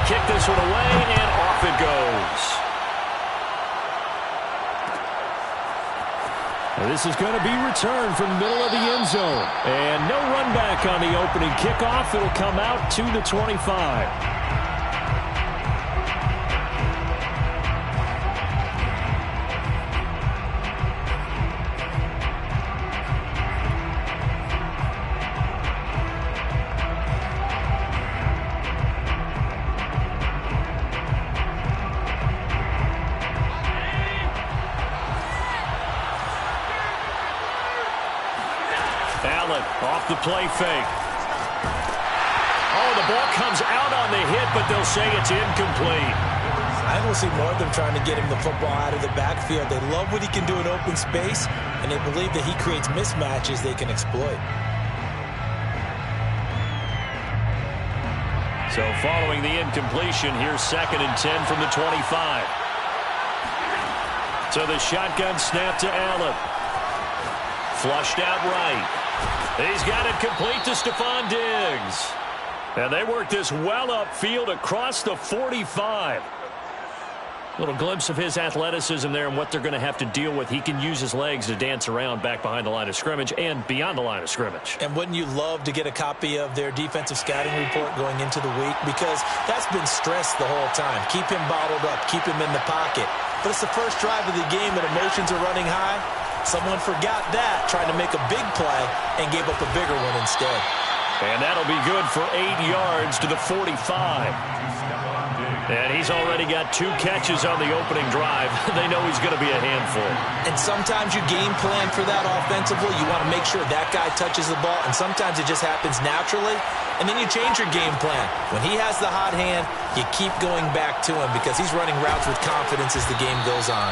kick this one away, and off it goes. And this is going to be returned from the middle of the end zone. And no run back on the opening kickoff. It'll come out to the 25. Allen off the play fake. Oh, the ball comes out on the hit, but they'll say it's incomplete. I don't see more of them trying to get him the football out of the backfield. They love what he can do in open space, and they believe that he creates mismatches they can exploit. So following the incompletion, here's 2nd and 10 from the 25. So the shotgun snap to Allen. Flushed out right. He's got it complete to Stephon Diggs. And they work this well upfield across the 45. Little glimpse of his athleticism there and what they're going to have to deal with. He can use his legs to dance around back behind the line of scrimmage and beyond the line of scrimmage. And wouldn't you love to get a copy of their defensive scouting report going into the week? Because that's been stressed the whole time. Keep him bottled up. Keep him in the pocket. But it's the first drive of the game and emotions are running high. Someone forgot that, trying to make a big play, and gave up a bigger one instead. And that'll be good for 8 yards to the 45. And he's already got 2 catches on the opening drive. They know he's going to be a handful. And sometimes you game plan for that offensively. You want to make sure that guy touches the ball, and sometimes it just happens naturally. And then you change your game plan. When he has the hot hand, you keep going back to him because he's running routes with confidence as the game goes on.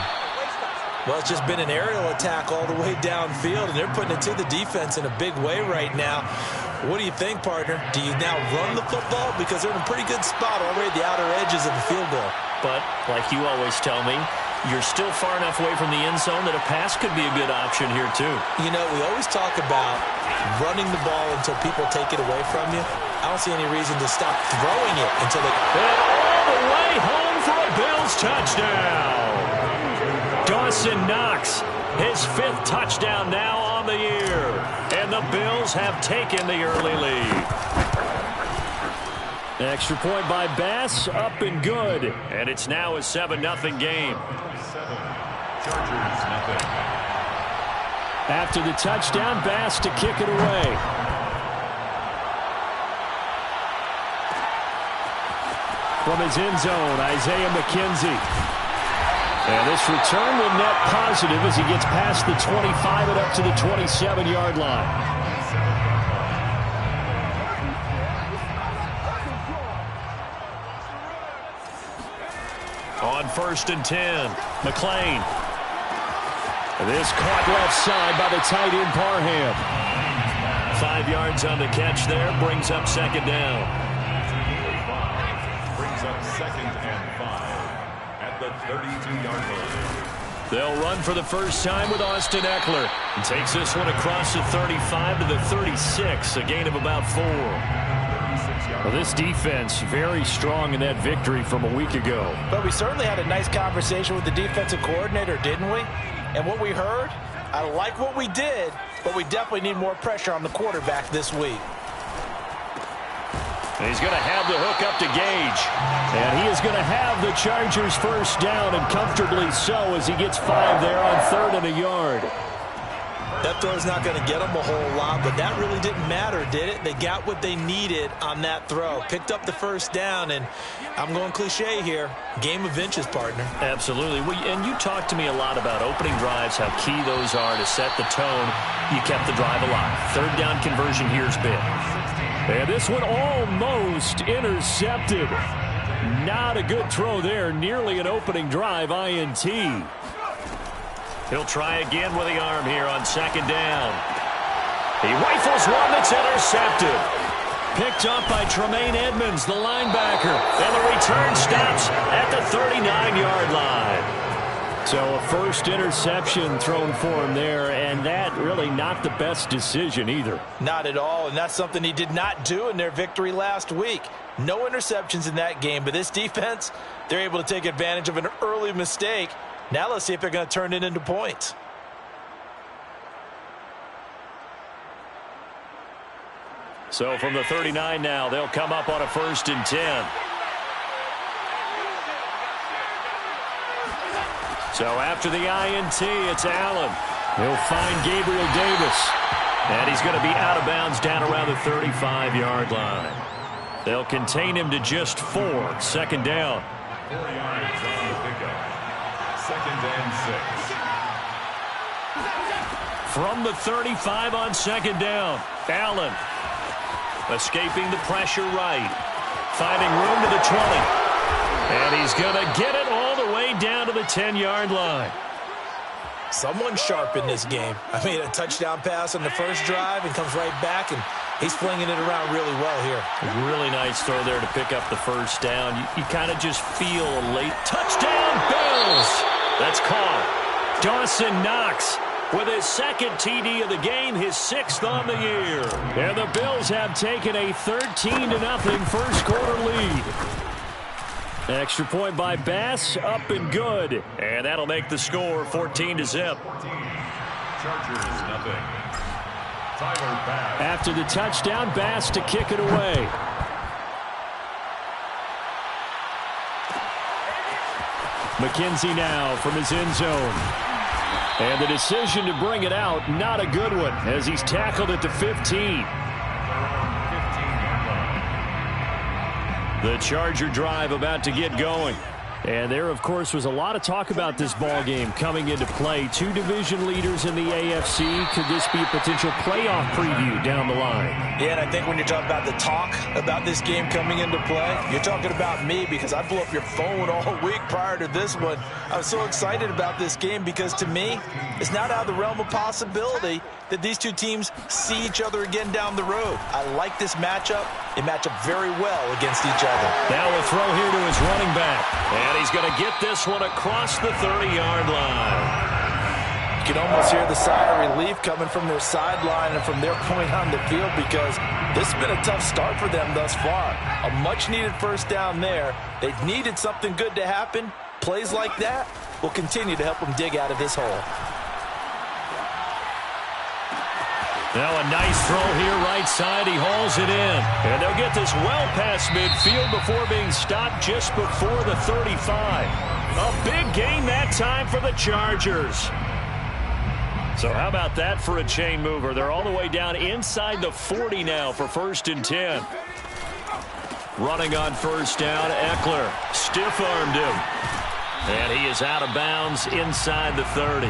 Well, it's just been an aerial attack all the way downfield, and they're putting it to the defense in a big way right now. What do you think, partner? Do you now run the football? Because they're in a pretty good spot already at the outer edges of the field goal. But, like you always tell me, you're still far enough away from the end zone that a pass could be a good option here, too. You know, we always talk about running the ball until people take it away from you. I don't see any reason to stop throwing it until they... And all the way home for a Bills touchdown. Dawson Knox, his 5th touchdown now on the year. And the Bills have taken the early lead. Extra point by Bass, up and good. And it's now a 7-0 game. After the touchdown, Bass to kick it away. From his end zone, Isaiah McKenzie. And this return will net positive as he gets past the 25 and up to the 27-yard line. On 1st and 10, McLean. This caught left side by the tight end Parham. 5 yards on the catch there, brings up 2nd down. Brings up 2nd and 5. The 32-yard line. They'll run for the first time with Austin Eckler. And takes this one across the 35 to the 36, a gain of about 4. Well, this defense very strong in that victory from a week ago. But we certainly had a nice conversation with the defensive coordinator, didn't we? And what we heard, I like what we did, but we definitely need more pressure on the quarterback this week. And he's going to have the hook up to Gage. And he is going to have the Chargers first down, and comfortably so as he gets 5 there on 3rd and a yard. That throw's not going to get them a whole lot, but that really didn't matter, did it? They got what they needed on that throw. Picked up the first down, and I'm going cliche here. Game of inches, partner. Absolutely. And you talked to me a lot about opening drives, how key those are to set the tone. You kept the drive alive. 3rd down conversion here's big. And this one almost intercepted. Not a good throw there. Nearly an opening drive INT. He'll try again with the arm here on 2nd down. He rifles one that's intercepted. Picked up by Tremaine Edmonds, the linebacker. And the return stops at the 39-yard line. So a first interception thrown for him there, and that really not the best decision either. Not at all, and that's something he did not do in their victory last week. No interceptions in that game, but this defense, they're able to take advantage of an early mistake. Now let's see if they're going to turn it into points. So from the 39 now, they'll come up on a 1st and 10. So after the INT, it's Allen. He'll find Gabriel Davis. And he's going to be out of bounds down around the 35-yard line. They'll contain him to just 4. 2nd down. 4 yards on the pickup. 2nd and 6. From the 35 on 2nd down. Allen escaping the pressure right. Finding room to the 20. And he's going to get it all the way down to the 10-yard line. Someone sharp in this game. I mean, a touchdown pass on the first drive and comes right back, and he's flinging it around really well here. Really nice throw there to pick up the 1st down. You kind of just feel a late touchdown, Bills. That's caught. Dawson Knox with his 2nd TD of the game, his 6th on the year. And the Bills have taken a 13-0 first quarter lead. Extra point by Bass, up and good. And that'll make the score 14-0. Chargers, nothing. Tyler Bass. After the touchdown, Bass to kick it away. McKenzie now from his end zone. And the decision to bring it out, not a good one, as he's tackled at the 15. The Charger drive about to get going. And there, of course, was a lot of talk about this ball game coming into play. 2 division leaders in the AFC. Could this be a potential playoff preview down the line? Yeah, and I think when you're talking about the talk about this game coming into play, you're talking about me, because I blew up your phone all week prior to this one. I was so excited about this game because, to me, it's not out of the realm of possibility that these two teams see each other again down the road. I like this matchup. They match up very well against each other. Now a throw here to his running back. And he's going to get this one across the 30-yard line. You can almost hear the sigh of relief coming from their sideline and from their point on the field, because this has been a tough start for them thus far. A much-needed 1st down there. They've needed something good to happen. Plays like that will continue to help them dig out of this hole. Now a nice throw here right side. He hauls it in. And they'll get this well past midfield before being stopped just before the 35. A big gain that time for the Chargers. So how about that for a chain mover? They're all the way down inside the 40 now for 1st and 10. Running on 1st down, Eckler stiff-armed him. And he is out of bounds inside the 30.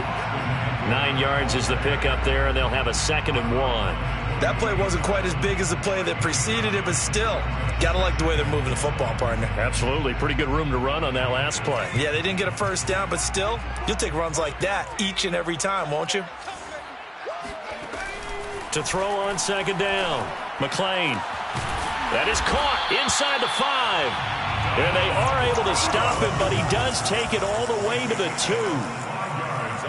9 yards is the pickup there, and they'll have a 2nd and 1. That play wasn't quite as big as the play that preceded it, but still, gotta like the way they're moving the football, partner. Absolutely. Pretty good room to run on that last play. Yeah, they didn't get a 1st down, but still, you'll take runs like that each and every time, won't you? To throw on 2nd down, McLean. That is caught inside the 5. And they are able to stop him, but he does take it all the way to the 2.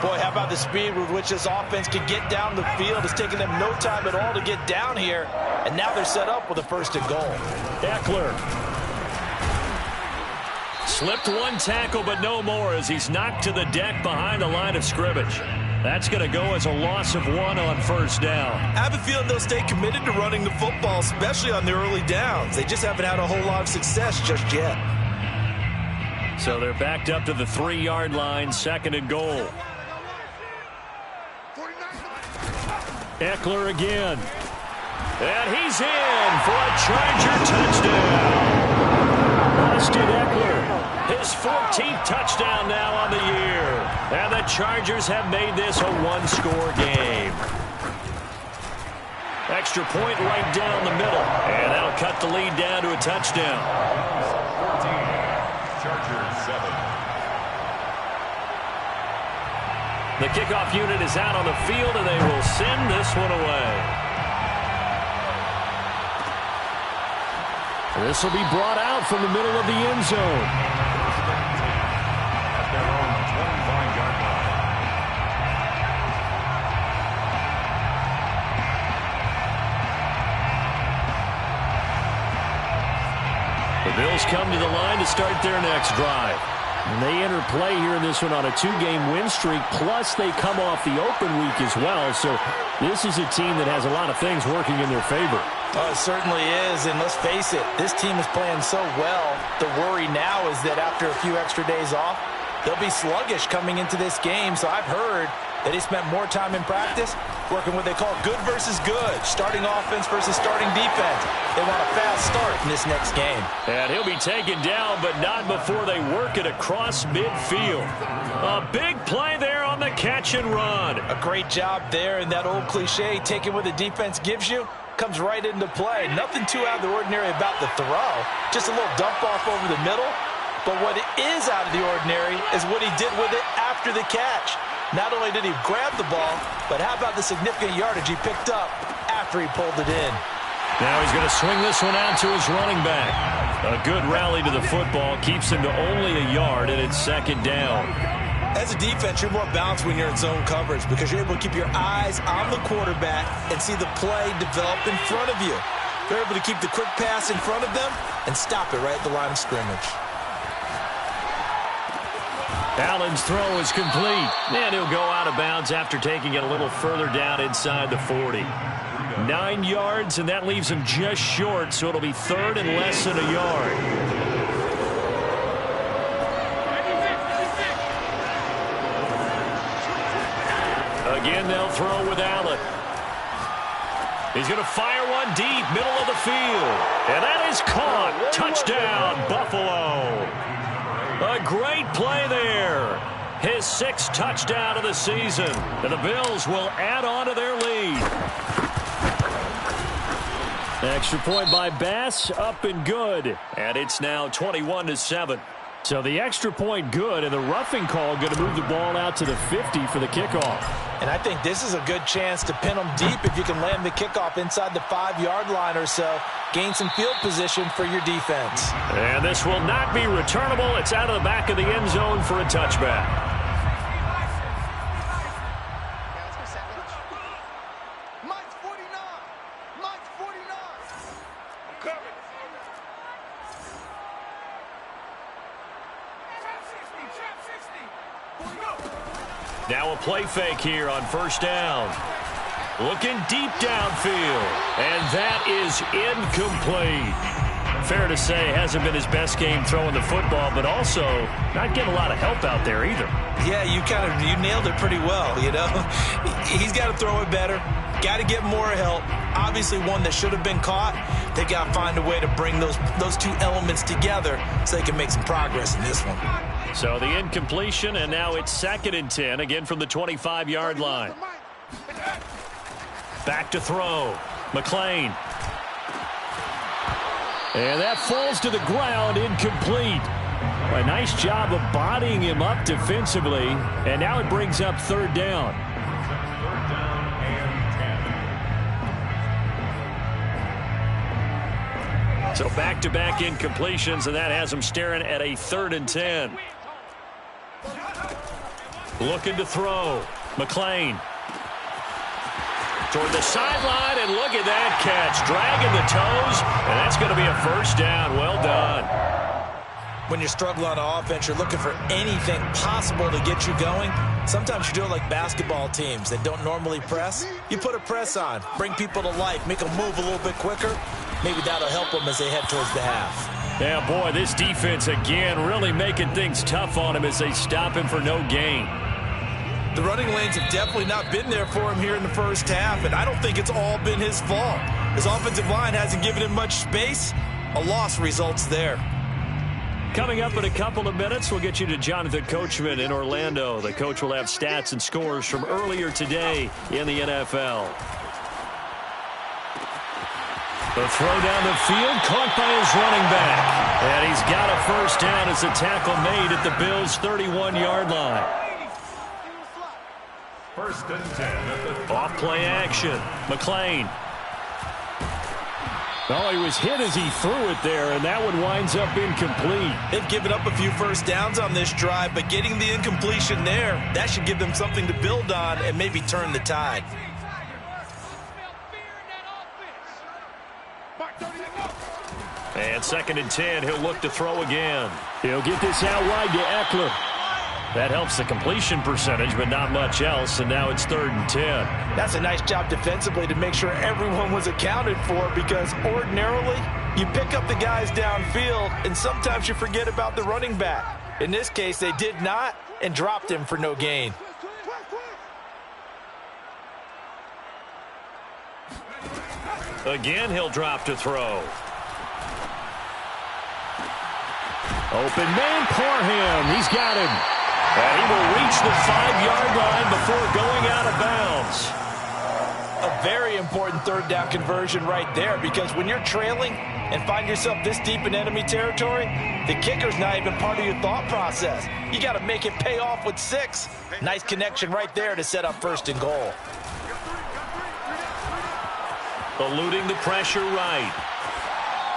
Boy, how about the speed with which this offense could get down the field? It's taken them no time at all to get down here, and now they're set up with a 1st and goal. Eckler slipped one tackle, but no more, as he's knocked to the deck behind the line of scrimmage. That's going to go as a loss of 1 on 1st down. I have a feeling they'll stay committed to running the football, especially on the early downs. They just haven't had a whole lot of success just yet. So they're backed up to the 3-yard line, 2nd and goal. Eckler again. And he's in for a Charger touchdown. Austin Eckler, his 14th touchdown now on the year. And the Chargers have made this a 1-score game. Extra point right down the middle. And that'll cut the lead down to a touchdown. 14, Chargers 7. The kickoff unit is out on the field, and they will send this one away. This will be brought out from the middle of the end zone. At their own 25-yard The Bills come to the line to start their next drive. And they enter play here in this one on a 2-game win streak, plus they come off the open week as well. So this is a team that has a lot of things working in their favor. Oh, it certainly is, and let's face it, this team is playing so well. The worry now is that after a few extra days off, they'll be sluggish coming into this game. So I've heard that they spent more time in practice working what they call good versus good, starting offense versus starting defense. They want a fast start in this next game. And he'll be taken down, but not before they work it across midfield. A big play there on the catch and run. A great job there, and that old cliche, taking what the defense gives you, comes right into play. Nothing too out of the ordinary about the throw. Just a little dump off over the middle. But what is out of the ordinary is what he did with it after the catch. Not only did he grab the ball, but how about the significant yardage he picked up after he pulled it in. Now he's going to swing this one out to his running back. A good rally to the football keeps him to only a yard, and it's second down. As a defense, you're more balanced when you're in zone coverage because you're able to keep your eyes on the quarterback and see the play develop in front of you. You're able to keep the quick pass in front of them and stop it right at the line of scrimmage. Allen's throw is complete, and he'll go out of bounds after taking it a little further down inside the 40. 9 yards, and that leaves him just short, so it'll be third and less than a yard. Again, they'll throw with Allen. He's going to fire one deep, middle of the field, and that is caught. Touchdown, Buffalo. A great play there. His 6th touchdown of the season. And the Bills will add on to their lead. Extra point by Bass, up and good. And it's now 21-7. So the extra point good, and the roughing call going to move the ball out to the 50 for the kickoff. And I think this is a good chance to pin them deep if you can land the kickoff inside the 5-yard line or so. Gain some field position for your defense. And this will not be returnable. It's out of the back of the end zone for a touchback. Now a play fake here on first down. Looking deep downfield. And that is incomplete. Fair to say, hasn't been his best game throwing the football, but also not getting a lot of help out there either. Yeah, you nailed it pretty well, you know. He's got to throw it better. Got to get more help. Obviously one that should have been caught. They got to find a way to bring those two elements together so they can make some progress in this one. So the incompletion, and now it's 2nd and 10, again from the 25-yard line. Back to throw. McClain. And that falls to the ground, incomplete. A nice job of bodying him up defensively, and now it brings up 3rd down. So back-to-back incompletions, and that has him staring at a 3rd and 10. Looking to throw. McClain. Toward the sideline, and look at that catch. Dragging the toes, and that's going to be a first down. Well done. When you're struggling on offense, you're looking for anything possible to get you going. Sometimes you do it like basketball teams that don't normally press. You put a press on, bring people to life, make them move a little bit quicker. Maybe that'll help them as they head towards the half. Yeah, boy, this defense again really making things tough on him as they stop him for no gain. The running lanes have definitely not been there for him here in the first half, and I don't think it's all been his fault. His offensive line hasn't given him much space. A loss results there. Coming up in a couple of minutes, we'll get you to Jonathan Coachman in Orlando. The coach will have stats and scores from earlier today in the NFL. The throw down the field, caught by his running back. And he's got a first down as the tackle made at the Bills' 31-yard line. 1st and 10. Off play action. McClain. Oh, he was hit as he threw it there, and that one winds up incomplete. They've given up a few first downs on this drive, but getting the incompletion there, that should give them something to build on and maybe turn the tide. And 2nd and 10, he'll look to throw again. He'll get this out wide to Eckler. That helps the completion percentage, but not much else, and now it's 3rd and 10. That's a nice job defensively to make sure everyone was accounted for, because ordinarily you pick up the guys downfield, and sometimes you forget about the running back. In this case, they did not and dropped him for no gain. Again, he'll drop to throw. Open man, Parham. He's got him. And he will reach the 5-yard line before going out of bounds. A very important 3rd down conversion right there, because when you're trailing and find yourself this deep in enemy territory, the kicker's not even part of your thought process. You got to make it pay off with 6. Nice connection right there to set up 1st and goal. Eluding the pressure right.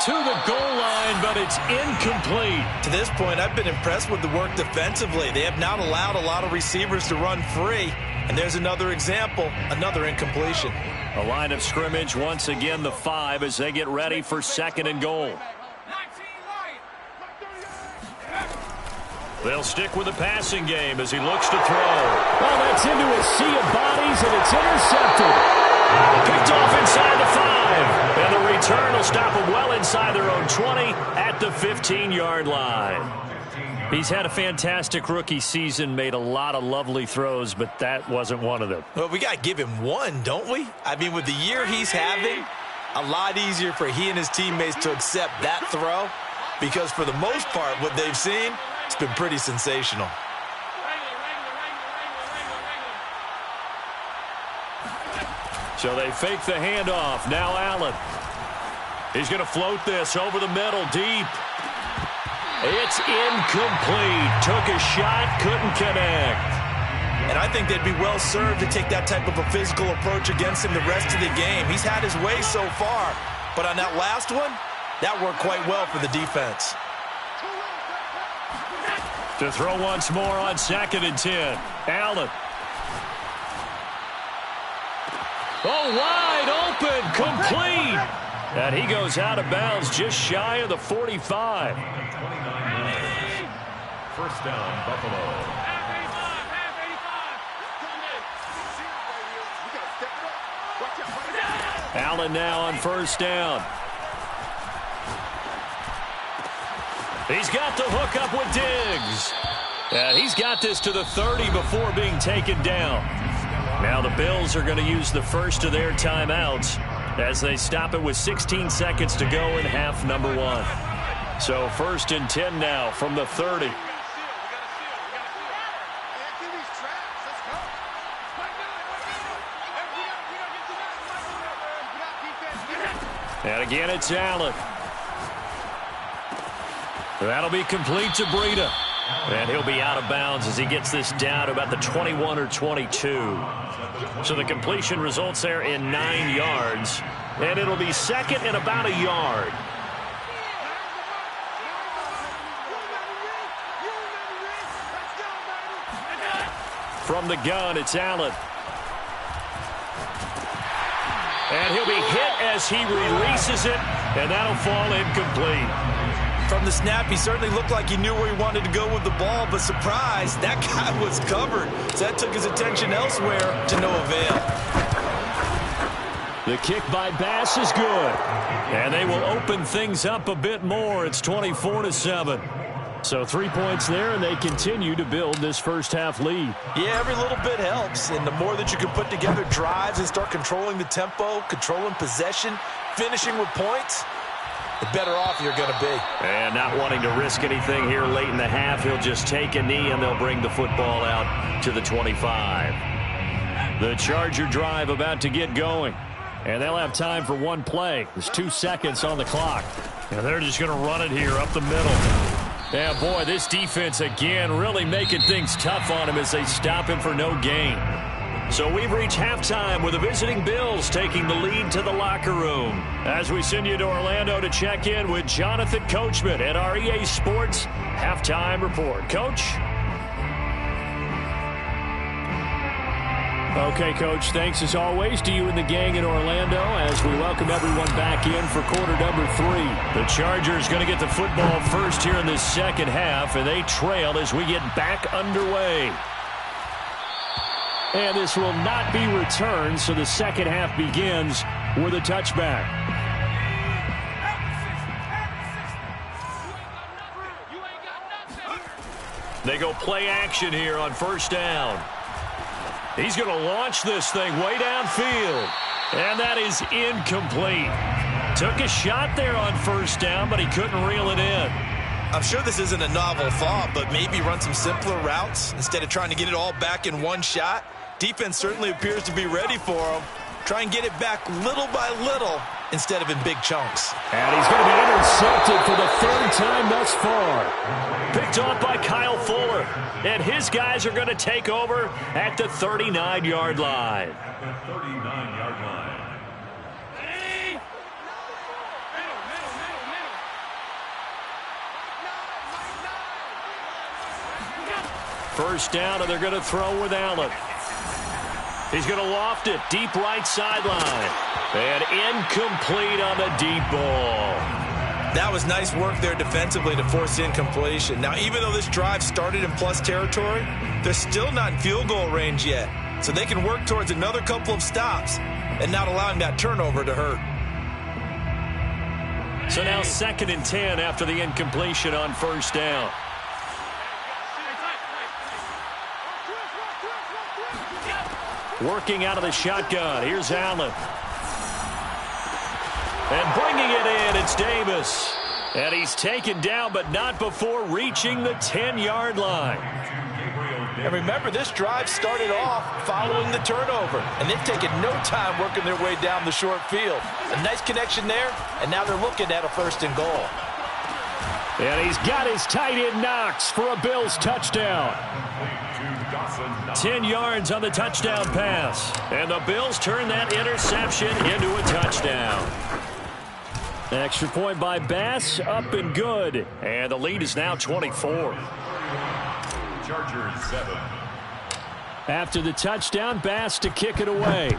To the goal line, but it's incomplete. To this point, I've been impressed with the work defensively. They have not allowed a lot of receivers to run free. And there's another example, another incompletion. A line of scrimmage, once again the 5 as they get ready for 2nd and goal. They'll stick with the passing game as he looks to throw. Oh, that's into a sea of bodies, and it's intercepted. Picked off inside the 5. And the return will stop them well inside their own 20 at the 15-yard line. He's had a fantastic rookie season, made a lot of lovely throws, but that wasn't one of them. Well, we got to give him one, don't we? I mean, with the year he's having, a lot easier for he and his teammates to accept that throw, because for the most part, what they've seen, it's been pretty sensational. So they fake the handoff. Now Allen. He's going to float this over the middle, deep. It's incomplete. Took a shot, couldn't connect. And I think they'd be well served to take that type of a physical approach against him the rest of the game. He's had his way so far, but on that last one, that worked quite well for the defense. To throw once more on 2nd and 10. Allen. Oh, wide open, complete. And he goes out of bounds just shy of the 45. 1st down, Buffalo. Allen now on 1st down. He's got the hook up with Diggs. And he's got this to the 30 before being taken down. Now the Bills are going to use the first of their timeouts as they stop it with 16 seconds to go in half number 1. So 1st and 10 now from the 30. And again, it's Allen. That'll be complete to Breida. And he'll be out of bounds as he gets this down to about the 21 or 22. So the completion results there in 9 yards. And it'll be 2nd and about a yard. From the gun, it's Allen. And he'll be hit as he releases it, and that'll fall incomplete. From the snap, he certainly looked like he knew where he wanted to go with the ball, but surprise, that guy was covered. So that took his attention elsewhere to no avail. The kick by Bass is good. And they will open things up a bit more. It's 24-7. So 3 points there, and they continue to build this first half lead. Yeah, every little bit helps. And the more that you can put together drives and start controlling the tempo, controlling possession, finishing with points, the better off you're going to be. And not wanting to risk anything here late in the half, he'll just take a knee and they'll bring the football out to the 25. The Charger drive about to get going. And they'll have time for one play. There's 2 seconds on the clock. And they're just going to run it here up the middle. Yeah, boy, this defense again really making things tough on him as they stop him for no gain. So we've reached halftime with the visiting Bills taking the lead to the locker room. As we send you to Orlando to check in with Jonathan Coachman at our EA Sports Halftime Report. Coach? Okay, Coach, thanks as always to you and the gang in Orlando as we welcome everyone back in for quarter number 3. The Chargers going to get the football first here in this second half, and they trail as we get back underway. And this will not be returned, so the second half begins with a touchback. They go play action here on first down. He's going to launch this thing way downfield. And that is incomplete. Took a shot there on first down, but he couldn't reel it in. I'm sure this isn't a novel thought, but maybe run some simpler routes instead of trying to get it all back in one shot. Defense certainly appears to be ready for him. Try and get it back little by little instead of in big chunks. And he's going to be intercepted for the third time thus far. Picked off by Kyle Fuller. And his guys are going to take over at the 39-yard line. At the 39-yard line. First down, and they're going to throw with Allen. He's going to loft it deep right sideline. And incomplete on the deep ball. That was nice work there defensively to force incompletion. Now, even though this drive started in plus territory, they're still not in field goal range yet. So they can work towards another couple of stops and not allowing that turnover to hurt. So now 2nd and 10 after the incompletion on first down. Working out of the shotgun. Here's Allen. And bringing it in, it's Davis. And he's taken down, but not before reaching the 10-yard line. And remember, this drive started off following the turnover. And they've taken no time working their way down the short field. A nice connection there, and now they're looking at a 1st and goal. And he's got his tight end Knox for a Bills touchdown. 10 yards on the touchdown pass. And the Bills turn that interception into a touchdown. Extra point by Bass, up and good. And the lead is now 24. Chargers 7. After the touchdown, Bass to kick it away.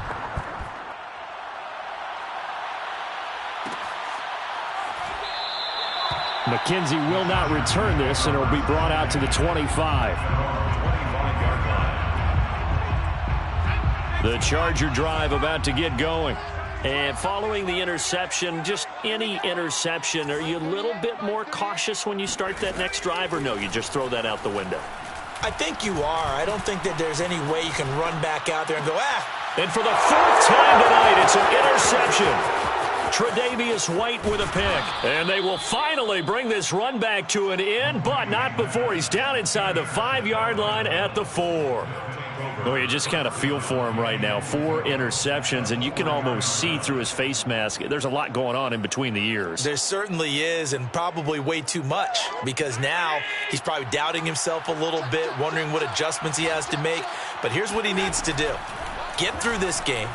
McKenzie will not return this, and it'll be brought out to the 25. The Charger drive about to get going. And following the interception, just any interception, are you a little bit more cautious when you start that next drive, or no, you just throw that out the window? I think you are. I don't think that there's any way you can run back out there and go, And for the 4th time tonight, it's an interception. Tre'Davious White with a pick. And they will finally bring this run back to an end, but not before he's down inside the 5-yard line at the 4. Oh, you just kind of feel for him right now. 4 interceptions, and you can almost see through his face mask. There's a lot going on in between the ears. There certainly is, and probably way too much, because now he's probably doubting himself a little bit, wondering what adjustments he has to make. But here's what he needs to do. Get through this game,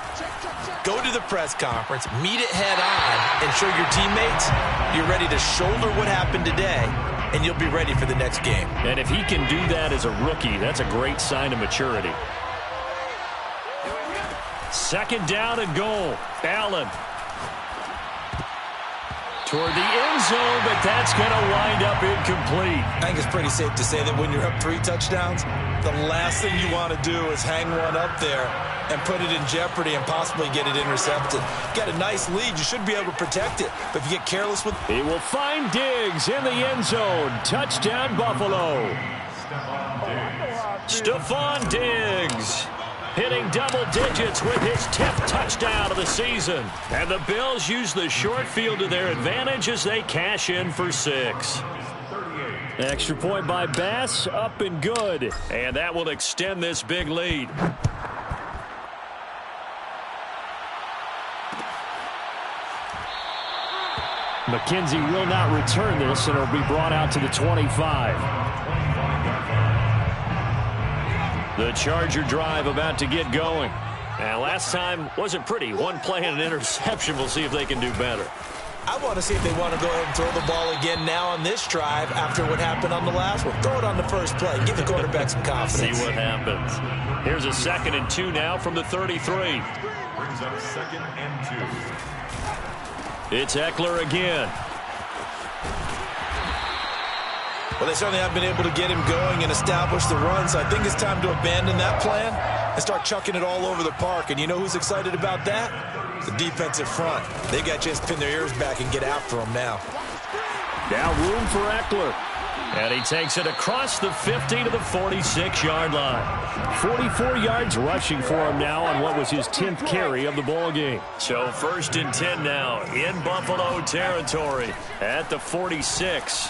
go to the press conference, meet it head on, and show your teammates you're ready to shoulder what happened today, and you'll be ready for the next game. And if he can do that as a rookie, that's a great sign of maturity. 2nd down and goal. Allen. Toward the end zone, but that's going to wind up incomplete. I think it's pretty safe to say that when you're up 3 touchdowns, the last thing you want to do is hang one up there and put it in jeopardy and possibly get it intercepted. Got a nice lead. You should be able to protect it. But if you get careless with it. He will find Diggs in the end zone. Touchdown, Buffalo. Stephon Diggs hitting double digits with his 10th touchdown of the season. And the Bills use the short field to their advantage as they cash in for 6. Extra point by Bass, up and good. And that will extend this big lead. McKenzie will not return this, and it'll be brought out to the 25. The Charger drive about to get going. And last time wasn't pretty. One play and an interception. We'll see if they can do better. I want to see if they want to go ahead and throw the ball again now on this drive after what happened on the last one. Throw it on the first play. Give the quarterback some confidence. See what happens. Here's a 2nd and 2 now from the 33. Brings up 2nd and 2. It's Ekeler again. Well, they certainly have been able to get him going and establish the run, so I think it's time to abandon that plan and start chucking it all over the park. And you know who's excited about that? The defensive front. They got to just pin their ears back and get after him now. Now room for Ekeler. And he takes it across the 50 to the 46-yard line. 44 yards rushing for him now on what was his 10th carry of the ball game. So 1st and 10 now in Buffalo territory at the 46.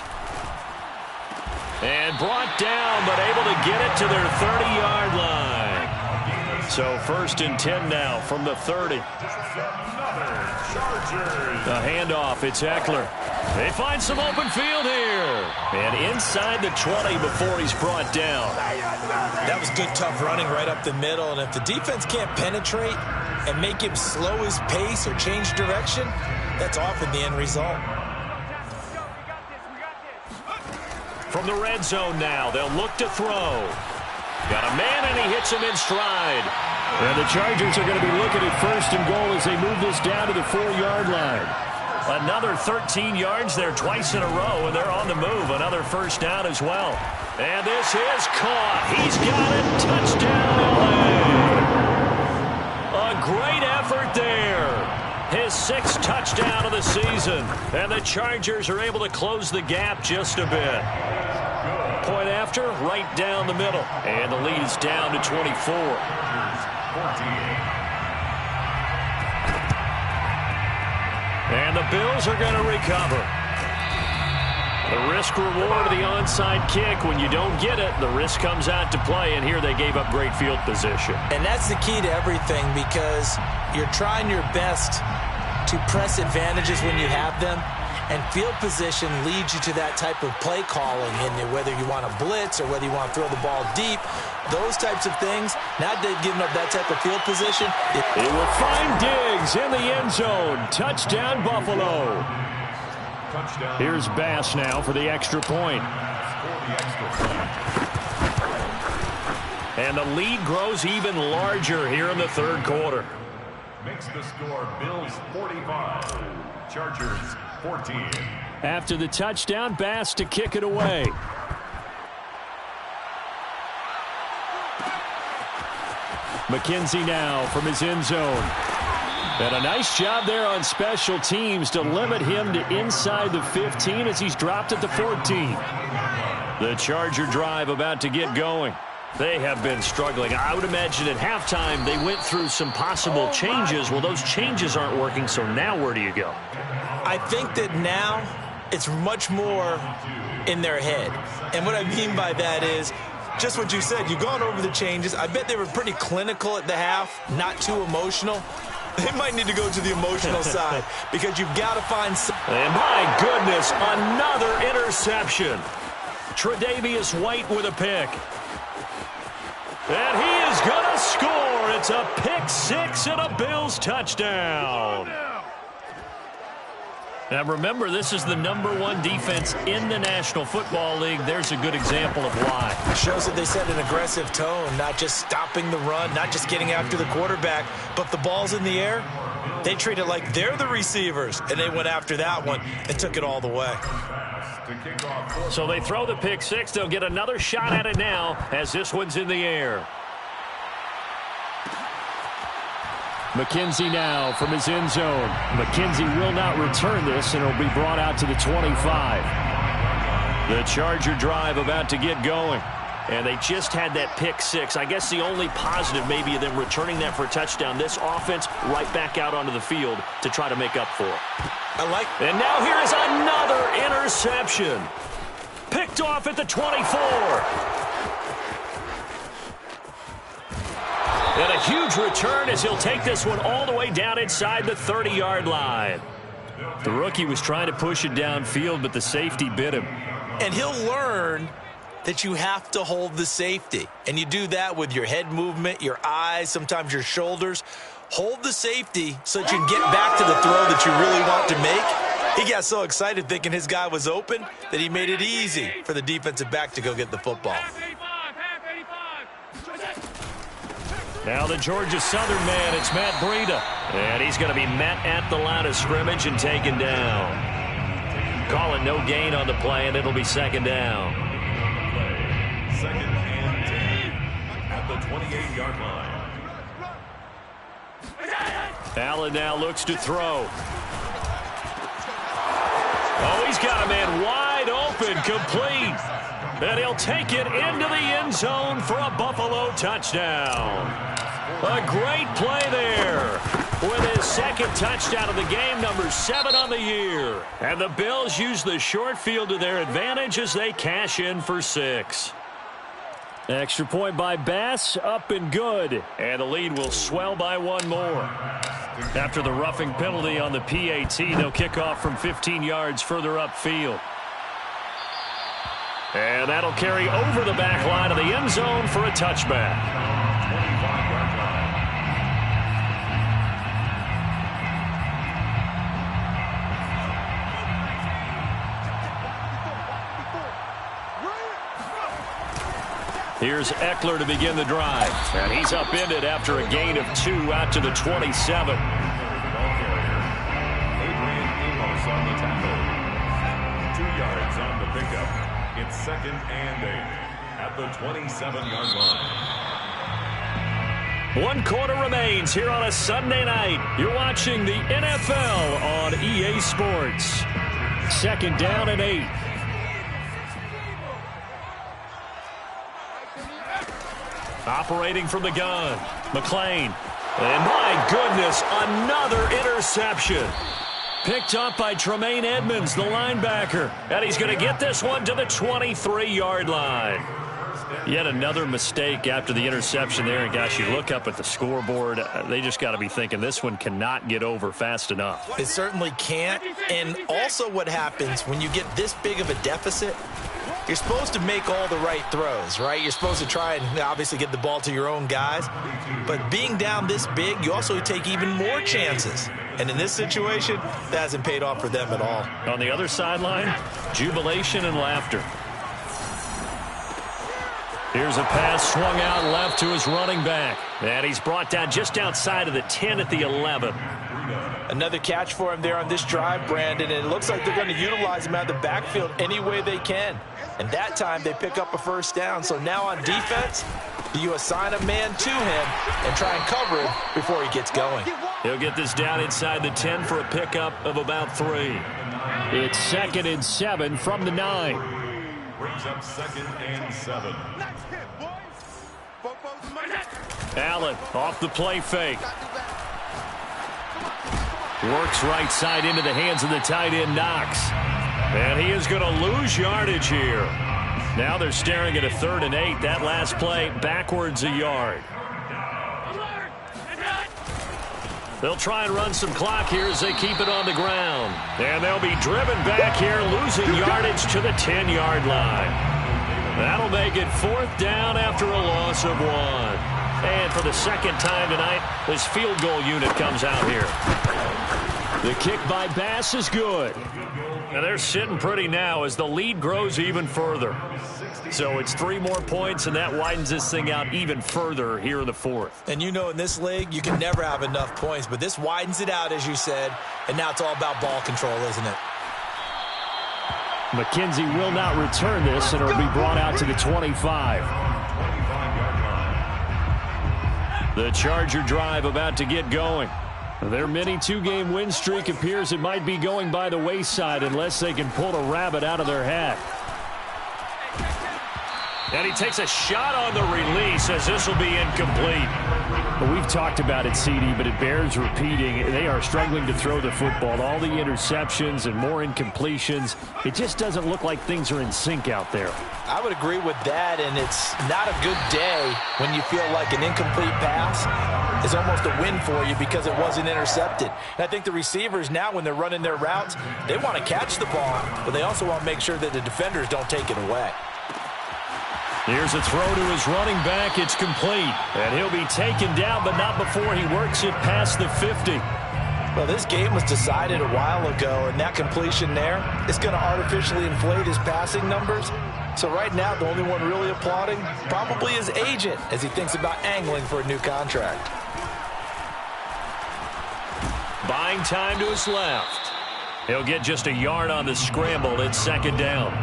And brought down, but able to get it to their 30-yard line. So 1st and 10 now from the 30. The handoff, it's Ekeler. They find some open field here. And inside the 20 before he's brought down. That was good, tough running right up the middle. And if the defense can't penetrate and make him slow his pace or change direction, that's often the end result. From the red zone now, they'll look to throw. Got a man, and he hits him in stride. And the Chargers are going to be looking at 1st and goal as they move this down to the 4-yard line. Another 13 yards there twice in a row, and they're on the move. Another 1st down as well. And this is caught. He's got it. Touchdown, LA. A great effort there. His 6th touchdown of the season. And the Chargers are able to close the gap just a bit. Point after, right down the middle. And the lead is down to 24. And the Bills are going to recover. The risk-reward of the onside kick. When you don't get it, the risk comes out to play. And here they gave up great field position. And that's the key to everything, because you're trying your best to press advantages when you have them. And field position leads you to that type of play calling, and whether you want to blitz or whether you want to throw the ball deep, those types of things. Now they've given up that type of field position. They will find Diggs in the end zone. Touchdown, Buffalo. Touchdown. Here's Bass now for the extra point. And the lead grows even larger here in the 3rd quarter. Makes the score Bills 45, Chargers 14. After the touchdown, Bass to kick it away. McKenzie now from his end zone. And a nice job there on special teams to limit him to inside the 15 as he's dropped at the 14. The Charger drive about to get going. They have been struggling. I would imagine at halftime they went through some possible changes. Well, those changes aren't working, so now where do you go? I think that now it's much more in their head. And what I mean by that is just what you said. You've gone over the changes. I bet they were pretty clinical at the half, not too emotional. They might need to go to the emotional side because you've got to find some. And my goodness, another interception. Tre'Davious White with a pick. And he is going to score. It's a pick 6 and a Bills touchdown. Now remember, this is the #1 defense in the National Football League. There's a good example of why. It shows that they set an aggressive tone, not just stopping the run, not just getting after the quarterback, but the ball's in the air. They treat it like they're the receivers, and they went after that one and took it all the way. So they throw the pick 6. They'll get another shot at it now as this one's in the air. McKenzie now from his end zone. McKenzie will not return this, and it'll be brought out to the 25. The Charger drive about to get going. And they just had that pick 6. I guess the only positive maybe of them returning that for a touchdown. This offense right back out onto the field to try to make up for it. And now here is another interception. Picked off at the 24. And a huge return as he'll take this one all the way down inside the 30-yard line. The rookie was trying to push it downfield, but the safety bit him. And he'll learn that you have to hold the safety. And you do that with your head movement, your eyes, sometimes your shoulders. Hold the safety so that you can get back to the throw that you really want to make. He got so excited thinking his guy was open that he made it easy for the defensive back to go get the football. Now the Georgia Southern man, it's Matt Breida. And he's going to be met at the line of scrimmage and taken down. Calling no gain on the play, and it'll be second down. Second and 10 at the 28-yard line. Allen now looks to throw. Oh, he's got a man wide open, complete. And he'll take it into the end zone for a Buffalo touchdown. A great play there with his second touchdown of the game, number 7 on the year. And the Bills use the short field to their advantage as they cash in for 6. Extra point by Bass, up and good. And the lead will swell by 1 more. After the roughing penalty on the PAT, they'll kick off from 15 yards further upfield. And that'll carry over the back line of the end zone for a touchback. 25-yard line. Here's Eckler to begin the drive. And he's upended after a gain of 2 out to the 27. Adrian Amos on the tackle. 2 yards on the pickup. It's second and 8 at the 27-yard line. 1 quarter remains here on a Sunday night. You're watching the NFL on EA Sports. Second down and 8. Operating from the gun, McClain. And my goodness, another interception. Picked up by Tremaine Edmonds, the linebacker. And he's going to get this one to the 23-yard line. Yet another mistake after the interception there. And, gosh, you look up at the scoreboard, they just got to be thinking this one cannot get over fast enough. It certainly can't. And also what happens when you get this big of a deficit, you're supposed to make all the right throws, right? You're supposed to try and obviously get the ball to your own guys. But being down this big, you also take even more chances. And in this situation, that hasn't paid off for them at all. On the other sideline, jubilation and laughter. Here's a pass swung out left to his running back. And he's brought down just outside of the 10 at the 11. Another catch for him there on this drive, Brandon. And it looks like they're going to utilize him out of the backfield any way they can. And that time they pick up a first down. So now on defense, you assign a man to him and try and cover him before he gets going. He'll get this down inside the 10 for a pickup of about 3. It's second and 7 from the 9. Brings up second and 7. Allen off the play fake. Works right side into the hands of the tight end, Knox. And he is going to lose yardage here. Now they're staring at a 3rd and 8. That last play backwards a yard. They'll try and run some clock here as they keep it on the ground. And they'll be driven back here, losing yardage to the 10-yard line. That'll make it 4th down after a loss of 1. And for the second time tonight, this field goal unit comes out here. The kick by Bass is good. Now they're sitting pretty now as the lead grows even further. So it's 3 more points, and that widens this thing out even further here in the 4th. And you know in this league, you can never have enough points, but this widens it out, as you said, and now it's all about ball control, isn't it? McKenzie will not return this, and it'll be brought out to the 25. The Charger drive about to get going. Their mini 2-game win streak appears it might be going by the wayside unless they can pull a rabbit out of their hat. And he takes a shot on the release as this will be incomplete. Well, we've talked about it, CD, but it bears repeating. They are struggling to throw the football. All the interceptions and more incompletions. It just doesn't look like things are in sync out there. I would agree with that, and it's not a good day when you feel like an incomplete pass is almost a win for you because it wasn't intercepted. And I think the receivers now, when they're running their routes, they want to catch the ball, but they also want to make sure that the defenders don't take it away. Here's a throw to his running back. It's complete. And he'll be taken down, but not before he works it past the 50. Well, this game was decided a while ago, and that completion there is going to artificially inflate his passing numbers. So right now, the only one really applauding probably his agent as he thinks about angling for a new contract. Buying time to his left. He'll get just a yard on the scramble. It's second down.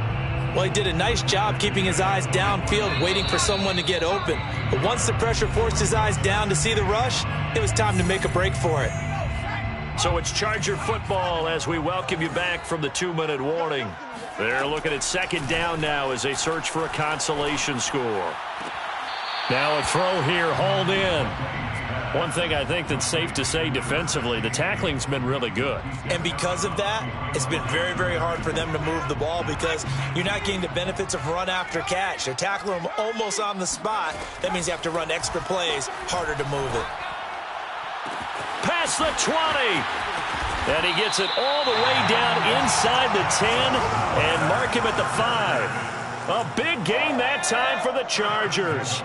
Well, he did a nice job keeping his eyes downfield, waiting for someone to get open. But once the pressure forced his eyes down to see the rush, it was time to make a break for it. So it's Charger football as we welcome you back from the 2-minute warning. They're looking at second down now as they search for a consolation score. Now a throw here, hauled in. One thing I think that's safe to say defensively, the tackling's been really good. And because of that, it's been very, very hard for them to move the ball because you're not getting the benefits of run after catch. They're tackling them almost on the spot. That means you have to run extra plays, harder to move it. Past the 20. And he gets it all the way down inside the 10 and mark him at the 5. A big game that time for the Chargers.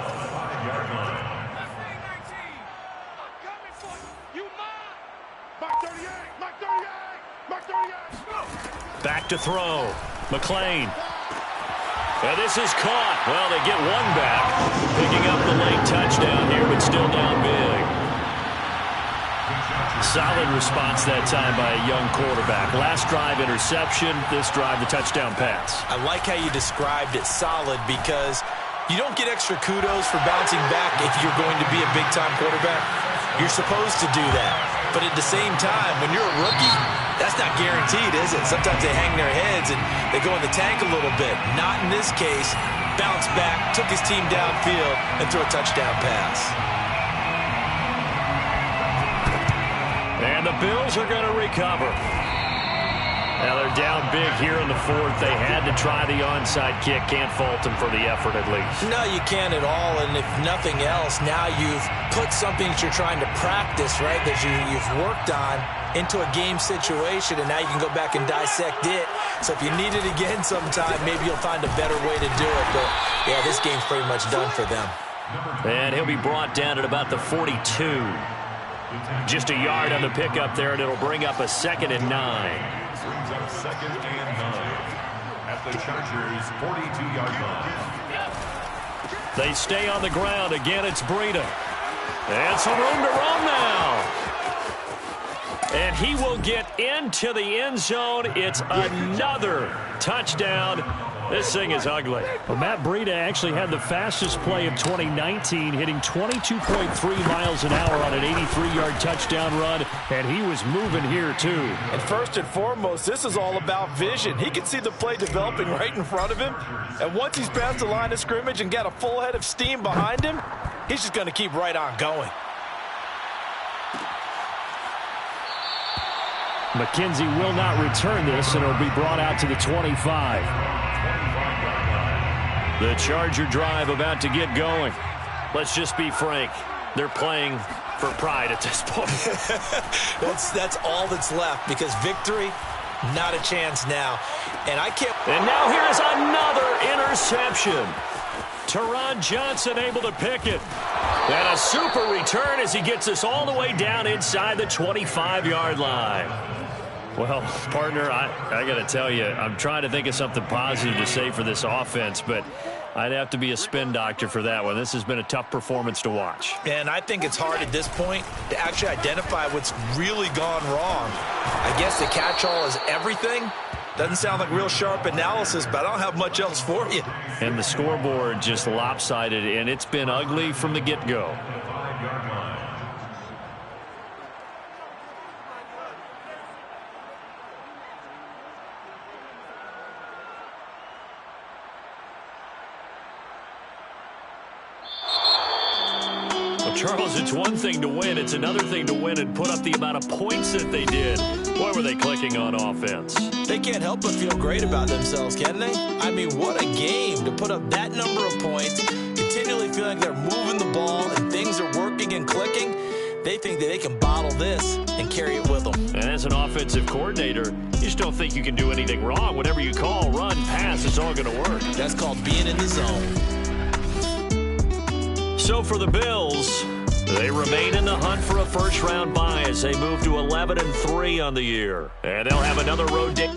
Back to throw. McLean. And this is caught. Well, they get one back. Picking up the late touchdown here, but still down big. Solid response that time by a young quarterback. Last drive, interception. This drive, the touchdown pass. I like how you described it, solid, because you don't get extra kudos for bouncing back if you're going to be a big-time quarterback. You're supposed to do that. But at the same time, when you're a rookie, that's not guaranteed, is it? Sometimes they hang their heads and they go in the tank a little bit. Not in this case. Bounced back, took his team downfield, and threw a touchdown pass. And the Bills are going to recover. Now they're down big here in the fourth. They had to try the onside kick. Can't fault them for the effort at least. No, you can't at all. And if nothing else, now you've put something that you're trying to practice, right, that you've worked on into a game situation, and now you can go back and dissect it. So if you need it again sometime, maybe you'll find a better way to do it. But, yeah, this game's pretty much done for them. And he'll be brought down at about the 42. Just a yard on the pickup there, and it'll bring up a 2nd and 9. Brings up 2nd and 9 at the Chargers' 42-yard line. They stay on the ground. Again, it's Breida. And some room to run now. And he will get into the end zone. It's another touchdown. This thing is ugly. Well, Matt Breida actually had the fastest play of 2019, hitting 22.3 miles an hour on an 83-yard touchdown run, and he was moving here too. And first and foremost, this is all about vision. He can see the play developing right in front of him, and once he's past the line of scrimmage and got a full head of steam behind him, he's just going to keep right on going. McKenzie will not return this, and it'll be brought out to the 25. The Charger drive about to get going. Let's just be frank. They're playing for pride at this point. That's all that's left, because victory, not a chance now. And I can't. And now here's another interception. Teron Johnson able to pick it. And a super return as he gets us all the way down inside the 25-yard line. Well, partner, I got to tell you, I'm trying to think of something positive to say for this offense, but I'd have to be a spin doctor for that one. This has been a tough performance to watch. And I think it's hard at this point to actually identify what's really gone wrong. I guess the catch-all is everything. Doesn't sound like real sharp analysis, but I don't have much else for you. And the scoreboard just lopsided, and it's been ugly from the get-go. Charles, it's one thing to win. It's another thing to win and put up the amount of points that they did. Why were they clicking on offense? They can't help but feel great about themselves, can they? I mean, what a game to put up that number of points, continually feeling they're moving the ball and things are working and clicking. They think that they can bottle this and carry it with them. And as an offensive coordinator, you just don't think you can do anything wrong. Whatever you call, run, pass, it's all going to work. That's called being in the zone. So for the Bills, They remain in the hunt for a first-round bye as they move to 11-3 on the year. And they'll have another road day.